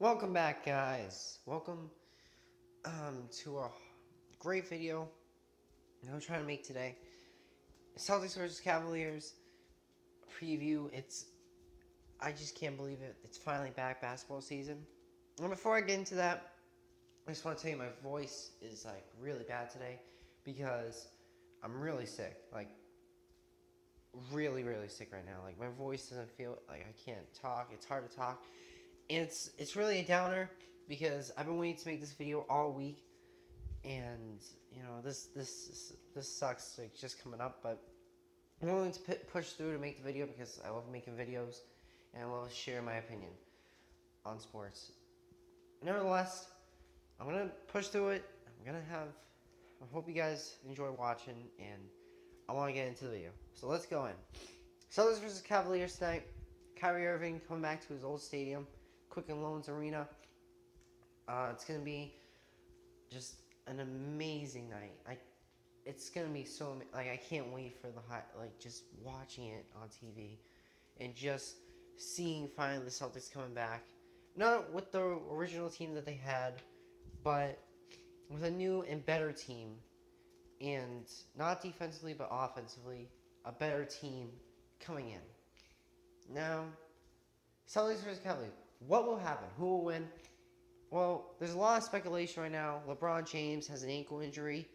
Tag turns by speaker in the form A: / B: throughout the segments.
A: Welcome back, guys. Welcome to a great video I'm trying to make today. Celtics versus Cavaliers preview. I just can't believe it. It's finally back, basketball season. And before I get into that, I just want to tell you my voice is like really bad today because I'm really sick. Like really, really sick right now. Like my voice doesn't feel like I can't talk. It's hard to talk. And it's really a downer because I've been waiting to make this video all week, and this sucks like just coming up, but I'm willing to push through to make the video because I love making videos and I love sharing my opinion on sports. Nevertheless, I'm gonna push through it. I hope you guys enjoy watching, and I want to get into the video. So let's go in. Celtics versus Cavaliers tonight. Kyrie Irving coming back to his old stadium, Quicken Loans Arena. It's gonna be just an amazing night. It's gonna be so I can't wait for just watching it on TV, and just seeing finally the Celtics coming back, not with the original team that they had, but with a new and better team, and not defensively but offensively, a better team coming in. Now, Celtics versus Cavaliers. What will happen? Who will win? Well, there's a lot of speculation right now. LeBron James has an ankle injury.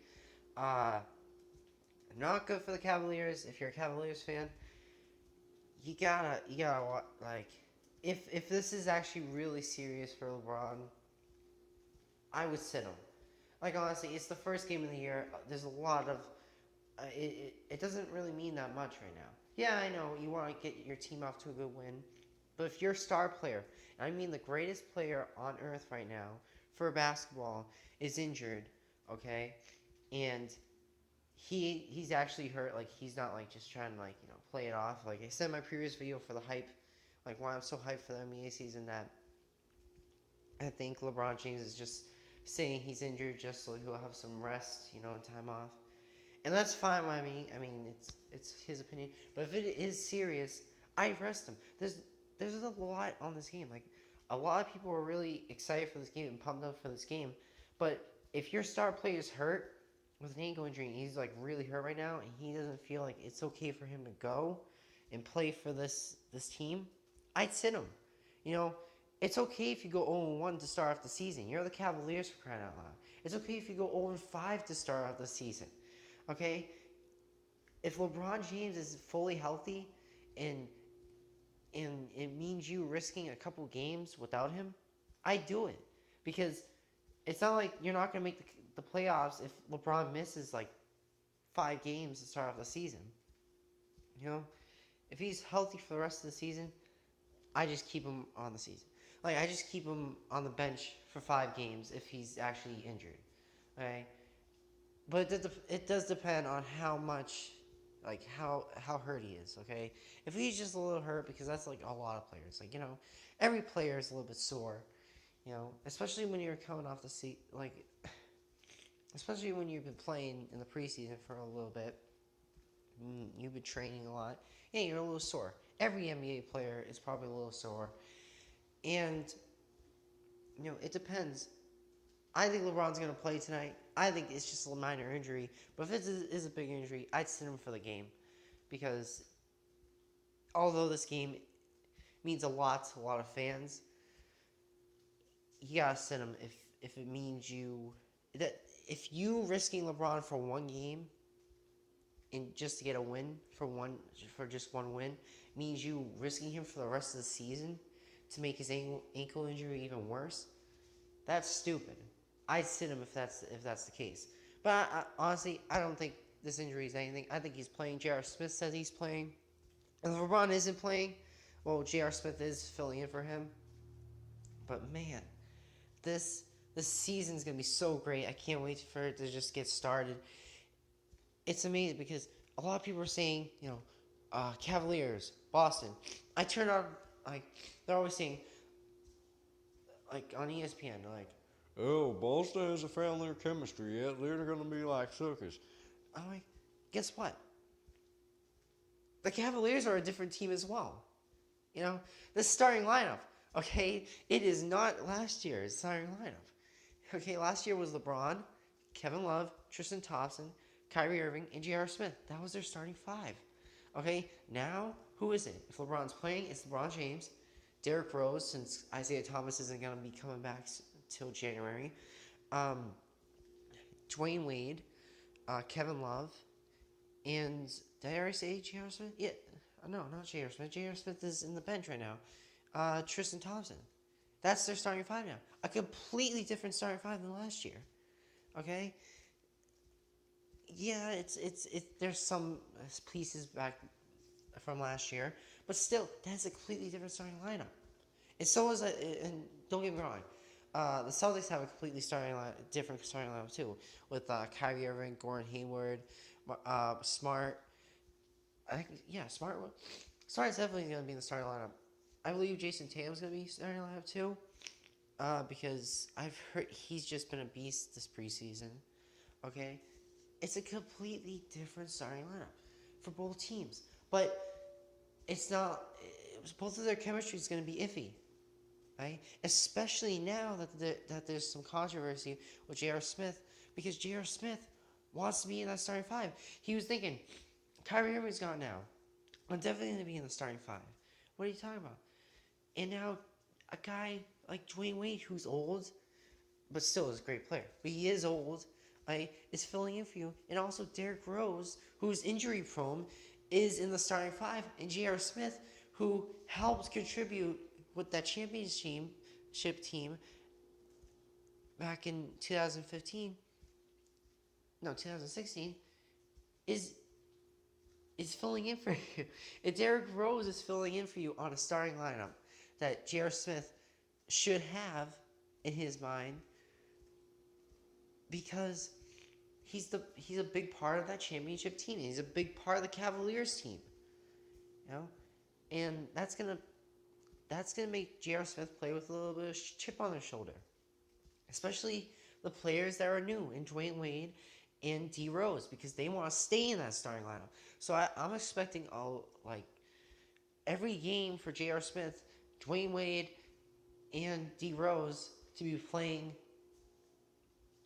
A: Not good for the Cavaliers. If you're a Cavaliers fan, you gotta like, if this is actually really serious for LeBron, I would sit him. Like honestly, it's the first game of the year. There's a lot of it doesn't really mean that much right now. Yeah, I know you want to get your team off to a good win, but if your star player, and I mean the greatest player on earth right now for basketball, is injured, okay, and he's actually hurt. Like he's not like just trying to play it off. Like I said in my previous video for the hype, like why I'm so hyped for the NBA season, that I think LeBron James is just saying he's injured just so he'll have some rest, and time off. And that's fine by me. I mean, it's his opinion. But if it is serious, I'd rest him. There's a lot on this game. Like, a lot of people are really excited for this game and pumped up for this game. But if your star player is hurt with an ankle injury and he's like really hurt right now and he doesn't feel like it's okay for him to go and play for this team, I'd sit him. It's okay if you go 0-1 to start off the season. You're the Cavaliers, for crying out loud. It's okay if you go 0-5 to start off the season. Okay? If LeBron James is fully healthy and it means you risking a couple games without him, I'd do it. Because it's not like you're not going to make the playoffs if LeBron misses like 5 games to start off the season. If he's healthy for the rest of the season, I just keep him on the season. Like, I just keep him on the bench for 5 games if he's actually injured. Okay? But it does depend on how much, like, how hurt he is, okay? If he's just a little hurt, because that's, like, a lot of players. Like, every player is a little bit sore, especially when you're coming off the especially when you've been playing in the preseason for a little bit. You've been training a lot. Yeah, you're a little sore. Every NBA player is probably a little sore. And, it depends. I think LeBron's going to play tonight. I think it's just a minor injury. But if it is a big injury, I'd sit him for the game. Because although this game means a lot to a lot of fans, you got to sit him if it means if you risking LeBron for one game and just to get a win for just one win means you risking him for the rest of the season to make his ankle injury even worse, that's stupid. I'd sit him if that's the case. But honestly, I don't think this injury is anything. I think he's playing. J.R. Smith says he's playing. And if LeBron isn't playing, well, J.R. Smith is filling in for him. But man, this season's going to be so great. I can't wait for it to just get started. It's amazing because a lot of people are saying, Cavaliers, Boston. I turn on, they're always saying, on ESPN, oh, Boston hasn't found their chemistry yet. They're going to be like suckers. I'm like, guess what? The Cavaliers are a different team as well. This starting lineup. Okay, it is not last year's starting lineup. Okay, last year was LeBron, Kevin Love, Tristan Thompson, Kyrie Irving, and J.R. Smith. That was their starting five. Okay, now who is it? If LeBron's playing, it's LeBron James, Derrick Rose, since Isaiah Thomas isn't going to be coming back till January, um, Dwayne Wade, Kevin Love, and did I already say J.R. Smith? Yeah, no, not J.R. Smith. J.R. Smith is in the bench right now. Tristan Thompson. That's their starting five now. A completely different starting five than last year. Okay? Yeah, it's there's some pieces back from last year, but still, that's a completely different starting lineup. And so is and don't get me wrong, the Celtics have a completely different starting lineup too, with Kyrie Irving, Gordon Hayward, Smart. I think Smart. Smart's definitely going to be in the starting lineup. I believe Jason Tatum's going to be starting lineup too, because I've heard he's just been a beast this preseason. Okay, it's a completely different starting lineup for both teams, but it's not. Both of their chemistry is going to be iffy, right? Especially now that there's some controversy with J.R. Smith, because J.R. Smith wants to be in that starting five. He was thinking, Kyrie Irving's gone now. I'm definitely going to be in the starting five. What are you talking about? And now a guy like Dwayne Wade, who's old, but still is a great player, but he is old, right, is filling in for you. And also Derrick Rose, who's injury prone, is in the starting five. And J.R. Smith, who helped contribute with that championship team back in 2016, is filling in for you. And Derrick Rose is filling in for you on a starting lineup that J.R. Smith should have in his mind, because he's a big part of that championship team. He's a big part of the Cavaliers team. And that's gonna make J.R. Smith play with a little bit of chip on their shoulder, especially the players that are new in Dwayne Wade and D Rose, because they want to stay in that starting lineup. So I'm expecting every game for J.R. Smith, Dwayne Wade, and D Rose to be playing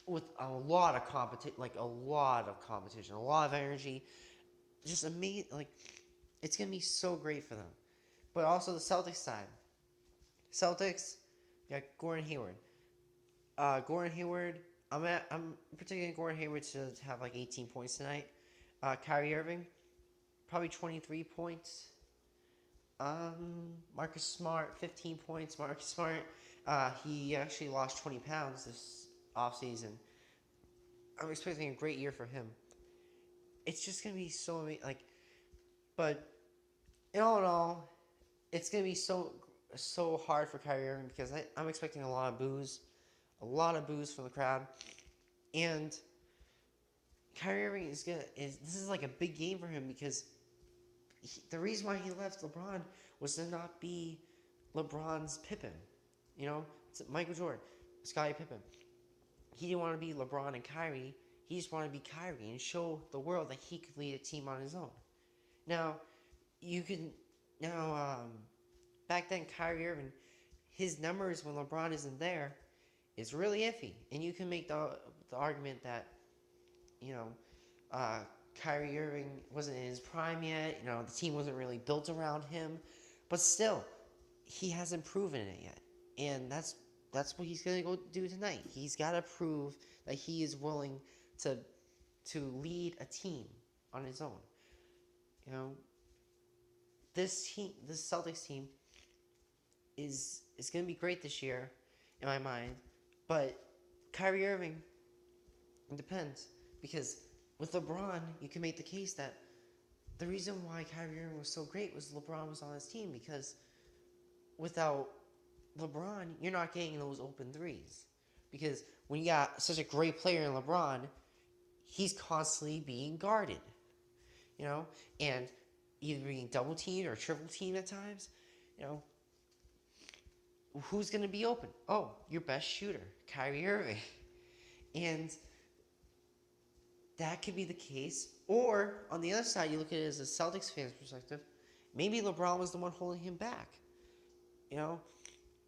A: with a lot of competition, a lot of energy. Just amazing. It's gonna be so great for them. But also the Celtics side. Celtics, got Gordon Hayward. I'm predicting Gordon Hayward to have 18 points tonight. Kyrie Irving, probably 23 points. Marcus Smart, 15 points. Marcus Smart, he actually lost 20 pounds this offseason. I'm expecting a great year for him. It's just going to be so amazing. But in all, it's going to be so hard for Kyrie Irving, because I'm expecting a lot of boos from the crowd. And Kyrie Irving this is a big game for him, because the reason why he left LeBron was to not be LeBron's Pippen. It's Michael Jordan, Scottie Pippen. He didn't want to be LeBron and Kyrie. He just wanted to be Kyrie and show the world that he could lead a team on his own. Now, back then, Kyrie Irving, his numbers when LeBron isn't there is really iffy. And you can make the argument that, Kyrie Irving wasn't in his prime yet. The team wasn't really built around him. But still, he hasn't proven it yet. And that's what he's going to go do tonight. He's got to prove that he is willing to lead a team on his own. This Celtics team is going to be great this year, in my mind. But Kyrie Irving, it depends. Because with LeBron, you can make the case that the reason why Kyrie Irving was so great was LeBron was on his team. Because without LeBron, you're not getting those open threes. Because when you got such a great player in LeBron, he's constantly being guarded. And either being double teamed or triple teamed at times. Who's going to be open? Oh, your best shooter, Kyrie Irving. And that could be the case. Or, on the other side, you look at it as a Celtics fan's perspective, maybe LeBron was the one holding him back.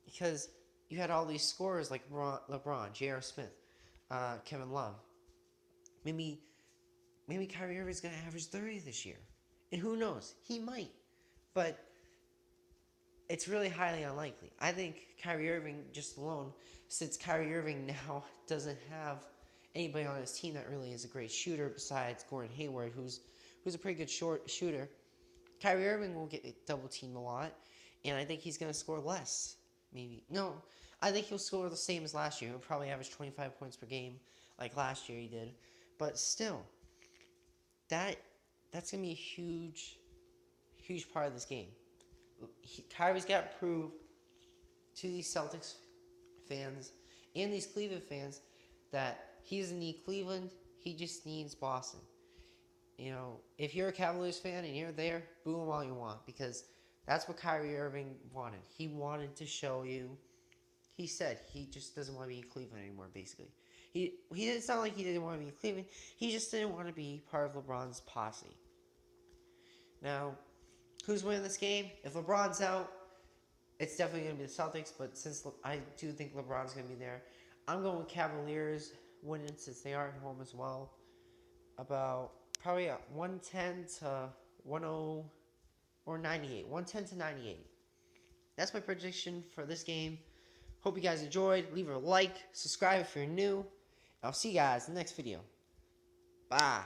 A: because you had all these scorers like LeBron, J.R. Smith, Kevin Love. Maybe Kyrie Irving's gonna average 30 this year, and who knows? He might, but it's really highly unlikely. I think Kyrie Irving just alone, since Kyrie Irving now doesn't have anybody on his team that really is a great shooter besides Gordon Hayward, who's a pretty good shooter. Kyrie Irving will get double teamed a lot, and I think he's going to score less. Maybe no, I think he'll score the same as last year. He'll probably average 25 points per game, like last year he did. But still, that's going to be a huge part of this game. Kyrie's got to prove to these Celtics fans and these Cleveland fans that he doesn't need Cleveland. He just needs Boston. You know, if you're a Cavaliers fan and you're there, boo him all you want, because that's what Kyrie Irving wanted. He wanted to show you. He said he just doesn't want to be in Cleveland anymore, basically. He didn't sound like he didn't want to be in Cleveland. He just didn't want to be part of LeBron's posse. Now, who's winning this game? If LeBron's out, it's definitely going to be the Celtics, but since I do think LeBron's going to be there, I'm going with Cavaliers winning since they are at home as well. About probably 110 to 10 or 98. 110 to 98. That's my prediction for this game. Hope you guys enjoyed. Leave a like, subscribe if you're new. I'll see you guys in the next video. Bye.